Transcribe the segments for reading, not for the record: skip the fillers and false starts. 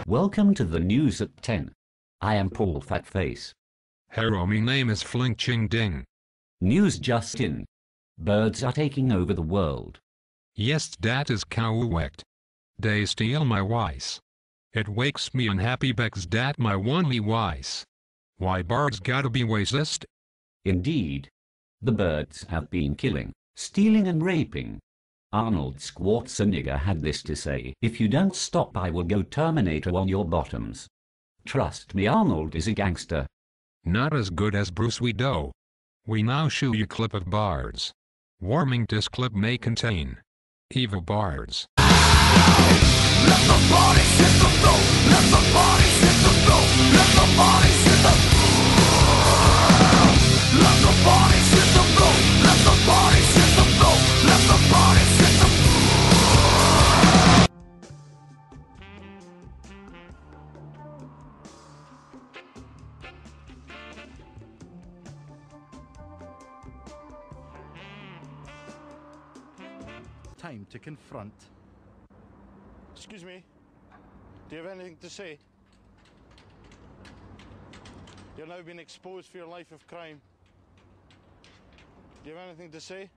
Welcome to the news at 10. I am Paul Fatface. Hello, my name is Flink Ching Ding. News just in. Birds are taking over the world. Yes, that is correct. They steal my voice. It wakes me unhappy because that my only voice. Why birds gotta be racist? Indeed. The birds have been killing, stealing and raping. Arnold Schwarzenegger had this to say: "If you don't stop, I will go Terminator on your bottoms." Trust me, Arnold is a gangster. Not as good as Bruce Widow. We now show you a clip of birds. Warning: this clip may contain evil birds. Let the bodies hit the floor. Let the bodies hit the floor. Let the bodies hit the floor. Let the bodies hit the floor. Let the bodies hit the floor. Let the bodies hit the floor. Time to confront. Excuse me, do you have anything to say? You're now being exposed for your life of crime. Do you have anything to say?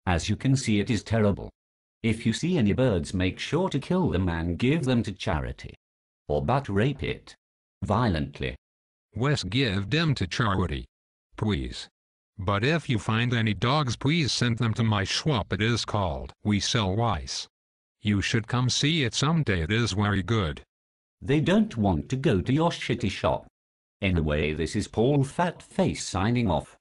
As you can see, it is terrible. If you see any birds, make sure to kill them and give them to charity. Or but rape it. Violently. Wes, give them to charity. Please. But if you find any dogs, please send them to my shop. It is called We Sell Rice. You should come see it someday. It is very good. They don't want to go to your shitty shop. Anyway, this is Paul Fatface signing off.